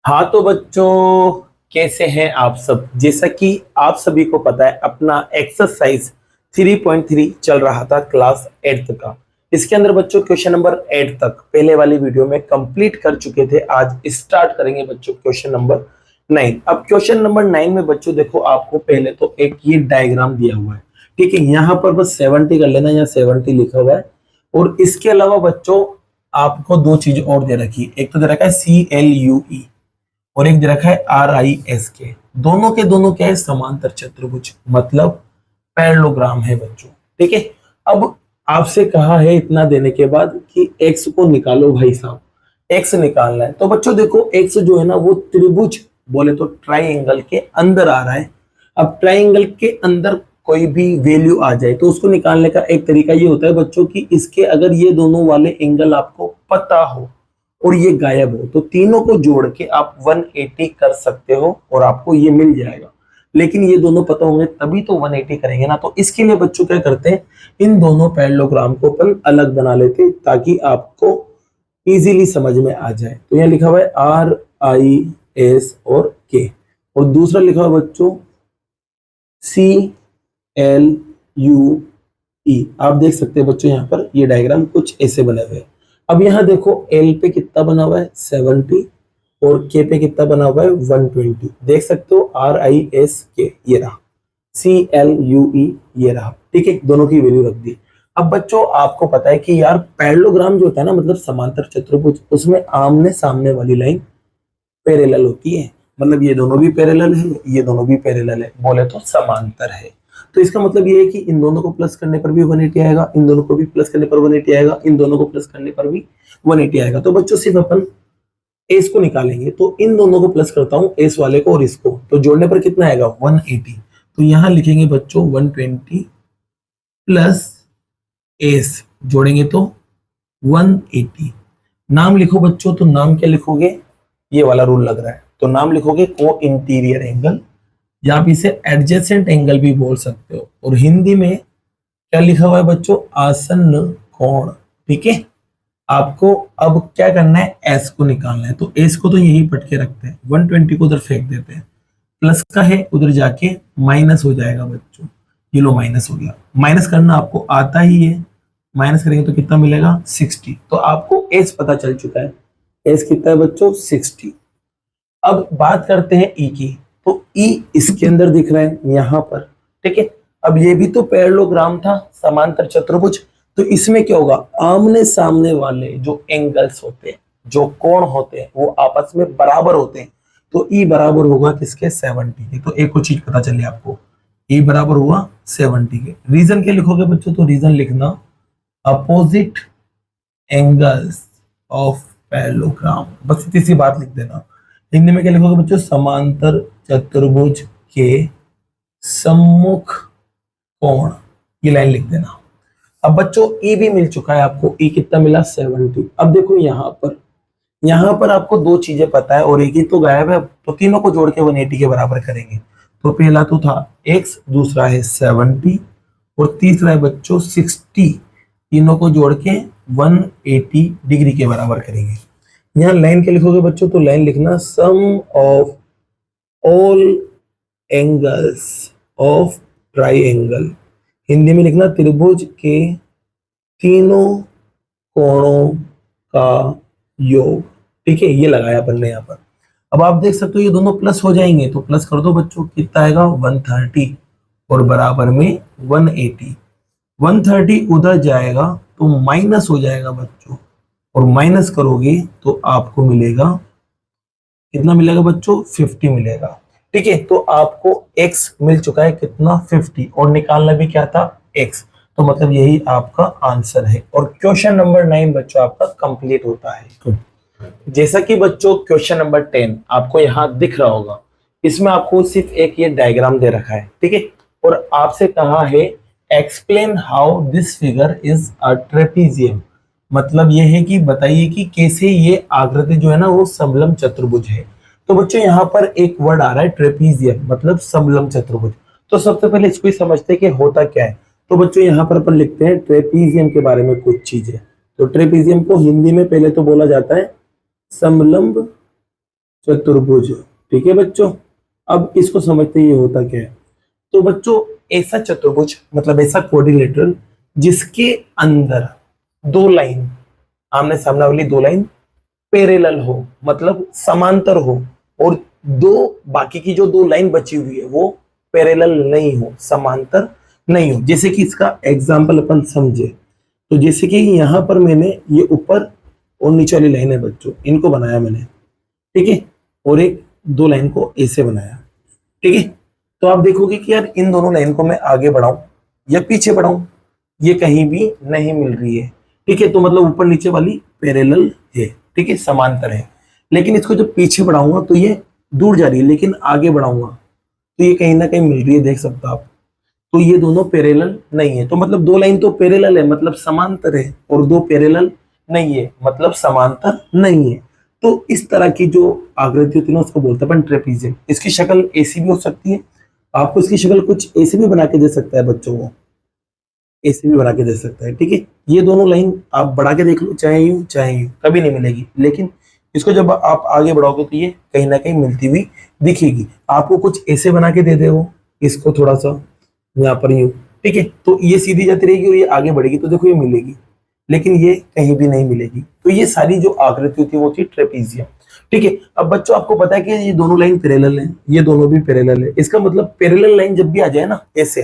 हाँ तो बच्चों, कैसे हैं आप सब। जैसा कि आप सभी को पता है, अपना एक्सरसाइज 3.3 चल रहा था क्लास 8th का। इसके अंदर बच्चों क्वेश्चन नंबर 8 तक पहले वाली वीडियो में कंप्लीट कर चुके थे। आज स्टार्ट करेंगे बच्चों क्वेश्चन नंबर 9। अब क्वेश्चन नंबर 9 में बच्चों देखो, आपको पहले तो एक ये डायग्राम दिया हुआ है, ठीक है। यहाँ पर बस 70 कर लेना, यहाँ 70 लिखा हुआ है। और इसके अलावा बच्चों आपको दो चीज और दे रखी है। एक तो दे रखा है CLUE और एक दे रखा है RISK। दोनों के दोनों क्या है, समांतर चतुर्भुज, मतलब पैरेललोग्राम है बच्चों, ठीक है। अब आपसे कहा है इतना देने के बाद कि x को निकालो भाई साहब, x निकालना है। तो बच्चों देखो, x जो है ना वो त्रिभुज, बोले तो ट्राइंगल के अंदर आ रहा है। अब ट्राइंगल के अंदर कोई भी वैल्यू आ जाए तो उसको निकालने का एक तरीका ये होता है बच्चों कि इसके अगर ये दोनों वाले एंगल आपको पता हो और ये गायब हो तो तीनों को जोड़ के आप 180 कर सकते हो और आपको ये मिल जाएगा। लेकिन ये दोनों पता होंगे तभी तो 180 करेंगे ना। तो इसके लिए बच्चों क्या करते हैं, इन दोनों पैरेललोग्राम को अपन अलग बना लेते हैं ताकि आपको इजीली समझ में आ जाए। तो यहाँ लिखा हुआ है RIS और K, और दूसरा लिखा हुआ है बच्चों CLUE। आप देख सकते हैं बच्चों, यहाँ पर ये डायग्राम कुछ ऐसे बने हुए हैं। अब यहाँ देखो, L पे कितना बना हुआ है 70 और K पे कितना बना हुआ है 120। देख सकते हो RISK ये रहा, CLUE ये रहा, ठीक है। दोनों की वैल्यू रख दी। अब बच्चों आपको पता है कि यार पैरेललोग्राम जो होता है ना, मतलब समांतर चतुर्भुज, उसमें आमने सामने वाली लाइन पैरेलल होती है। मतलब ये दोनों भी पैरेलल है, ये दोनों भी पैरेलल है, बोले तो समांतर है। तो इसका मतलब ये है कि इन दोनों को प्लस करने पर भी 180 आएगा, इन दोनों को भी प्लस करने पर 180 आएगा, इन दोनों को प्लस करने पर भी 180 आएगा। तो बच्चों सिर्फ अपन एस को निकालेंगे, तो इन दोनों को प्लस करता हूं, एस वाले को और इसको, तो जोड़ने पर कितना आएगा 180। तो यहां लिखेंगे बच्चों 120 प्लस एस, जोड़ेंगे तो 180। नाम लिखो बच्चों, तो नाम क्या लिखोगे, ये वाला रूल लग रहा है, तो नाम लिखोगे को इंटीरियर एंगल, या आप इसे एडजेसेंट एंगल भी बोल सकते हो। और हिंदी में क्या लिखा हुआ है बच्चों, आसन्न कोण, ठीक है। आपको अब क्या करना है, एस को निकालना है। तो एस को तो यही पट के रखते हैं, 120 को उधर फेंक देते हैं, प्लस का है उधर जाके माइनस हो जाएगा बच्चों। ये लो माइनस हो गया, माइनस करना आपको आता ही है। माइनस करेंगे तो कितना मिलेगा 60। तो आपको एस पता चल चुका है, एस कितना है बच्चों 60। अब बात करते हैं ई की, तो ई इसके अंदर दिख रहा है यहाँ पर, ठीक है। अब ये भी तो पैरेललोग्राम था, समांतर चतुर्भुज। तो इसमें क्या होगा, आमने सामने वाले जो एंगल्स होते हैं, जो कोण होते हैं, वो आपस में बराबर होते हैं। तो ई बराबर होगा किसके 70 के। तो एक और चीज पता चली आपको, ई बराबर हुआ 70 के। रीजन क्या लिखोगे बच्चों, तो रीजन लिखना अपोजिट एंगल्स ऑफ पैरेललोग्राम, बस इतनी सी बात लिख देना। हिंदी में क्या लिखोगे बच्चों, समांतर चतुर्भुज के सम्मुख कोण, ये लाइन लिख देना। अब बच्चों ई भी मिल चुका है आपको, ई कितना मिला 70। अब देखो यहाँ पर आपको दो चीजें पता है और एक ही तो गायब है, तो तीनों को जोड़ के 180 के बराबर करेंगे। तो पहला तो था x, दूसरा है 70 और तीसरा है बच्चों 60। तीनों को जोड़ के 180 डिग्री के बराबर करेंगे। यहाँ लाइन के लिखोगे बच्चों, तो लाइन लिखना sum of all angles of triangle. Hindi में लिखना त्रिभुज के तीनों कोणों का योग, ठीक है। ये लगाया अपन ने यहाँ पर। अब आप देख सकते हो ये दोनों प्लस हो जाएंगे, तो प्लस कर दो बच्चों, कितना आएगा 130 और बराबर में 180। 130 उधर जाएगा तो माइनस हो जाएगा बच्चों, और माइनस करोगे तो आपको मिलेगा कितना, मिलेगा बच्चों 50 मिलेगा, ठीक है। तो आपको x मिल चुका है कितना 50, और निकालना भी क्या था x। तो मतलब यही आपका आंसर है, और क्वेश्चन नंबर 9 बच्चों आपका कंप्लीट होता है। जैसा कि बच्चों क्वेश्चन नंबर 10 आपको यहाँ दिख रहा होगा, इसमें आपको सिर्फ एक ये डायग्राम दे रखा है, ठीक है। और आपसे कहा है explain how this figure is a trapezium, मतलब ये है कि बताइए कि कैसे ये आकृति जो है ना वो समलम चतुर्भुज है। तो बच्चों यहाँ पर एक वर्ड आ रहा है ट्रेपीजियम, मतलब समलम चतुर्भुज। तो सबसे पहले इसको ही समझते हैं कि होता क्या है। तो बच्चों यहाँ पर अपन लिखते हैं ट्रेपीजियम के बारे में कुछ चीजें। तो ट्रेपीजियम को हिंदी में पहले तो बोला जाता है समलंब चतुर्भुज। ठीक है बच्चों, अब इसको समझते ये होता क्या है। तो बच्चों ऐसा चतुर्भुज मतलब ऐसा क्वाड्रिलेटरल जिसके अंदर दो लाइन आमने सामने वाली दो लाइन पैरेलल हो मतलब समांतर हो, और दो बाकी की जो दो लाइन बची हुई है वो पैरेलल नहीं हो, समांतर नहीं हो। जैसे कि इसका एग्जांपल अपन समझे तो जैसे कि यहां पर मैंने ये ऊपर और नीचे वाली लाइन है बच्चों, इनको बनाया मैंने, ठीक है, और एक दो लाइन को ऐसे बनाया, ठीक है। तो आप देखोगे कि यार इन दोनों लाइन को मैं आगे बढ़ाऊं या पीछे बढ़ाऊं, ये कहीं भी नहीं मिल रही है, ठीक है। तो मतलब ऊपर नीचे वाली पैरेलल है, ठीक है, समांतर है। लेकिन इसको जब पीछे बढ़ाऊंगा तो ये दूर जा रही है, लेकिन आगे बढ़ाऊंगा तो ये कहीं ना कहीं मिल रही है, देख सकते हो आप। तो ये दोनों पैरेलल नहीं है, तो मतलब दो लाइन तो पैरेलल है मतलब समांतर है, और दो पैरेलल नहीं है मतलब समांतर नहीं है। तो इस तरह की जो आकृति होती है ना उसको बोलते हैं अपन ट्रेपीजियम। इसकी शक्ल ऐसी भी हो सकती है, आपको इसकी शक्ल कुछ ऐसे भी बना के दे सकता है बच्चों को, ऐसे भी बना के दे सकता है, ठीक है। ये दोनों लाइन आप बढ़ा के देख लो, चाहे यूं चाहे यूं, कभी नहीं मिलेगी। लेकिन इसको जब आप आगे बढ़ाओगे तो ये कहीं ना कहीं मिलती हुई दिखेगी। आपको कुछ ऐसे बना के दे दे वो, इसको थोड़ा सा यहाँ पर यूं, ठीक है, तो ये सीधी जाती रहेगी और ये आगे बढ़ेगी तो देखो ये मिलेगी, लेकिन ये कहीं भी नहीं मिलेगी। तो ये सारी जो आकृति होती है वो थी ट्रेपीजियम, ठीक है। अब बच्चों आपको पता है कि ये दोनों लाइन पैरेलल है, ये दोनों भी पैरेलल है। इसका मतलब पैरेलल लाइन जब भी आ जाए ना ऐसे,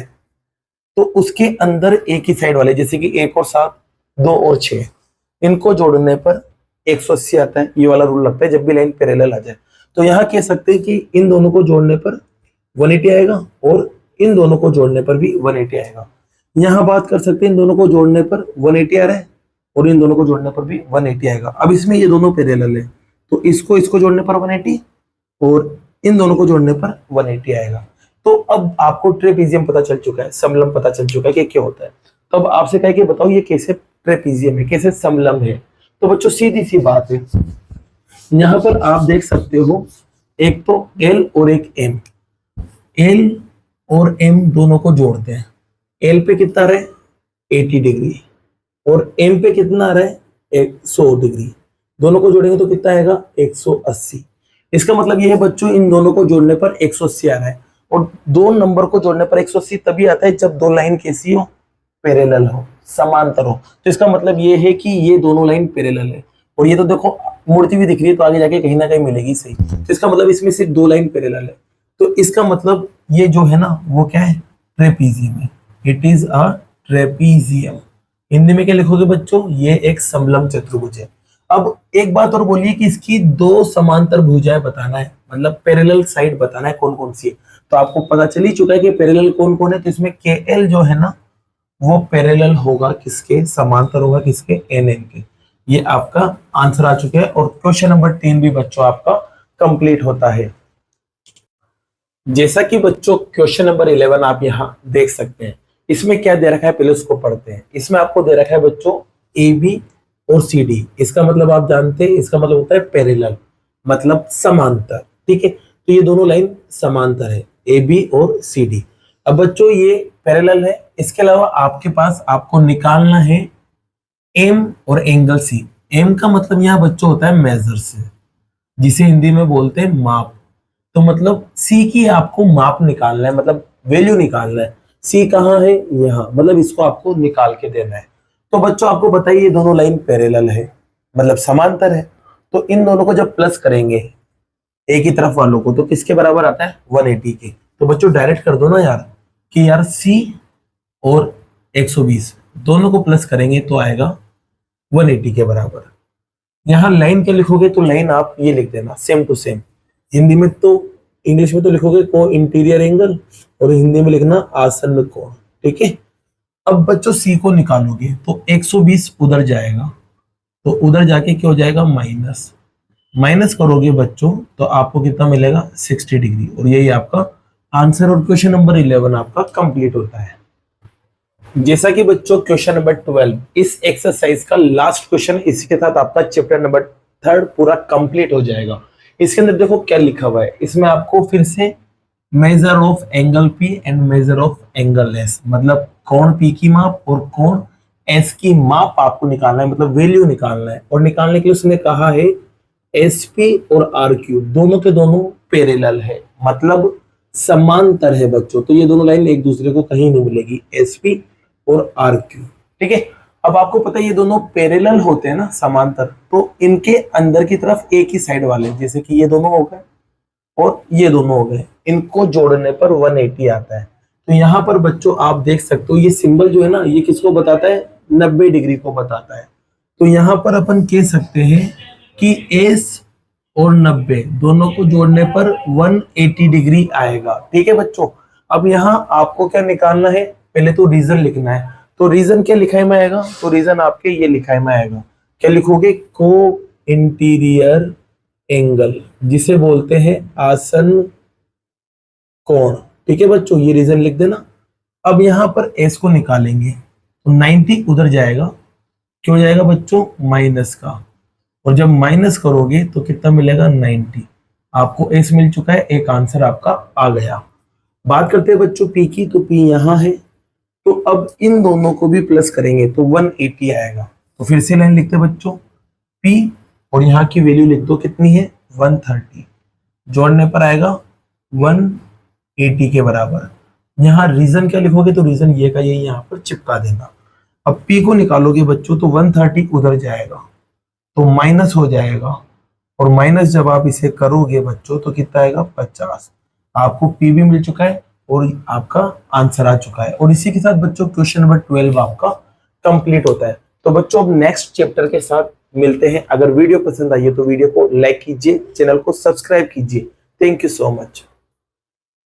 तो उसके अंदर एक ही साइड वाले, जैसे कि 1 और 7, 2 और 6, इनको जोड़ने पर 180 आता है। ये वाला रूल लगता है जब भी लाइन पैरेलल आ जाए। तो यहाँ कह सकते हैं कि इन दोनों को जोड़ने पर 180 आएगा और इन दोनों को जोड़ने पर भी 180 आएगा। यहाँ बात कर सकते हैं इन दोनों को जोड़ने पर 180 आ रहा है और इन दोनों को जोड़ने पर भी 180 आएगा। अब इसमें ये दोनों पैरेलल है तो इसको जोड़ने पर 180 और इन दोनों को जोड़ने पर 180 आएगा। तो अब आपको ट्रेपीजियम पता चल चुका है, समलंब पता चल चुका है कि क्या होता है। तो अब आपसे कहे कि बताओ ये कैसे ट्रेपीजियम है, कैसे समलंब है। तो बच्चों सीधी सी बात है, यहाँ पर आप देख सकते हो एक तो एल और एक एम, एल और एम दोनों को जोड़ते हैं। एल पे कितना रहे 80 डिग्री और एम पे कितना आ रहा है 100 डिग्री, दोनों को जोड़ेंगे तो कितना आएगा 180। इसका मतलब ये है बच्चों इन दोनों को जोड़ने पर 180 आ रहा है, और दो नंबर को जोड़ने पर 180 तभी आता है जब दो लाइन कैसी हो, पैरेलल हो, समांतर हो। तो इसका मतलब ये है कि ये दोनों लाइन पैरेलल है, और ये तो देखो मूर्ति भी दिख रही है तो आगे जाके कहीं ना कहीं मिलेगी सही। तो इसका मतलब इसमें सिर्फ दो लाइन पैरेलल है, तो इसका मतलब ये जो है ना वो क्या है, ट्रेपीजियम है। It is a trapezium. Hindi में क्या लिखोगे बच्चों, ये एक समलंब चतुर्भुज है। अब एक बात और बोलिए कि इसकी दो समांतर भुजाएं बताना है, मतलब पैरेलल साइड बताना है कौन कौन सी है। तो आपको पता चल ही चुका है कि पैरेलल कौन कौन है। तो इसमें KL जो है ना वो पैरेलल होगा किसके, समांतर होगा किसके, NN के। ये आपका आंसर आ चुका है और क्वेश्चन नंबर 3 भी बच्चों आपका कंप्लीट होता है। जैसा कि बच्चों क्वेश्चन नंबर 11 आप यहाँ देख सकते हैं, इसमें क्या दे रखा है पहले उसको पढ़ते हैं। इसमें आपको दे रखा है बच्चों AB और CD। इसका मतलब आप जानते हैं, इसका मतलब होता है पैरेलल, मतलब समांतर, ठीक है। तो ये दोनों लाइन समांतर है AB और CD। अब बच्चों ये पैरेलल है, इसके अलावा आपके पास आपको निकालना है M और एंगल C। M का मतलब यहाँ बच्चों होता है मेजर से, जिसे हिंदी में बोलते हैं माप। तो मतलब C की आपको माप निकालना है, मतलब वैल्यू निकालना है। C कहाँ है, यहाँ, मतलब इसको आपको निकाल के देना है। तो बच्चों आपको बताइए ये दोनों लाइन पैरेलल है मतलब समांतर है, तो इन दोनों को जब प्लस करेंगे एक ही तरफ वालों को तो किसके बराबर आता है 180 के। तो बच्चों डायरेक्ट कर दो ना यार कि यार C और 120 दोनों को प्लस करेंगे तो आएगा 180 के बराबर। यहाँ लाइन क्या लिखोगे, तो लाइन आप ये लिख देना सेम टू सेम। हिंदी में तो, इंग्लिश में तो लिखोगे को इंटीरियर एंगल, और हिंदी में लिखना आसन्न कोण, ठीक है। अब बच्चों C को निकालोगे तो 120 उधर जाएगा, तो उधर जाके क्या हो जाएगा माइनस, माइनस करोगे बच्चों तो आपको कितना मिलेगा 60 डिग्री, और यही आपका आंसर। और क्वेश्चन नंबर 11 आपका कंप्लीट होता है। जैसा कि बच्चों क्वेश्चन नंबर 12 इस एक्सरसाइज का लास्ट क्वेश्चन, इसी के साथ आपका चैप्टर नंबर 3 पूरा कंप्लीट हो जाएगा। इसके अंदर देखो क्या लिखा हुआ है, इसमें आपको फिर से measure of angle P and measure of angle S, मतलब कोण P की माप और कोण S की माप आपको निकालना है, मतलब वैल्यू निकालना है। और निकालने के लिए उसने कहा है SP और RQ दोनों के दोनों पैरेलल है, मतलब समांतर है बच्चों। तो ये दोनों लाइन एक दूसरे को कहीं नहीं मिलेगी, SP और RQ। ठीक है, अब आपको पता है ये दोनों पैरेलल होते हैं ना, समांतर, तो इनके अंदर की तरफ एक ही साइड वाले, जैसे कि ये दोनों हो गए और ये दोनों हो गए, इनको जोड़ने पर 180 आता है। तो यहाँ पर बच्चों आप देख सकते हो ये सिंबल जो है ना, ये किसको बताता है, 90 डिग्री को बताता है। तो यहाँ पर अपन कह सकते हैं कि S और 90 दोनों को जोड़ने पर 180 डिग्री आएगा। ठीक है बच्चों, अब यहाँ आपको क्या निकालना है, पहले तो रीजन लिखना है। तो रीजन क्या लिखाई में आएगा, तो रीजन आपके ये लिखाई में आएगा, क्या लिखोगे, को इंटीरियर एंगल, जिसे बोलते हैं आसन कोण। ठीक है बच्चों, ये रीजन लिख देना। अब यहाँ पर S को निकालेंगे तो 90 उधर जाएगा, क्यों जाएगा बच्चों, माइनस का, और जब माइनस करोगे तो कितना मिलेगा, 90। आपको S मिल चुका है, एक आंसर आपका आ गया। बात करते हैं बच्चों P की, तो P यहाँ है, तो अब इन दोनों को भी प्लस करेंगे तो 180 आएगा। तो फिर से लाइन लिखते हैं बच्चों, P और यहाँ की वैल्यू लिख दो, कितनी है, 130, जोड़ने पर आएगा 180 के बराबर। यहाँ रीजन क्या लिखोगे, तो रीजन ये का ये यहाँ पर चिपका देना। अब P को निकालोगे बच्चों तो 130 उधर जाएगा तो माइनस हो जाएगा, और माइनस जब आप इसे करोगे बच्चों तो कितना आएगा, 50। आपको P भी मिल चुका है और आपका आंसर आ चुका है। और इसी के साथ बच्चों क्वेश्चन नंबर 12 आपका कंप्लीट होता है। तो बच्चों अब नेक्स्ट चैप्टर के साथ मिलते हैं। अगर वीडियो पसंद आई है तो वीडियो को लाइक कीजिए, चैनल को सब्सक्राइब कीजिए। Thank you so much.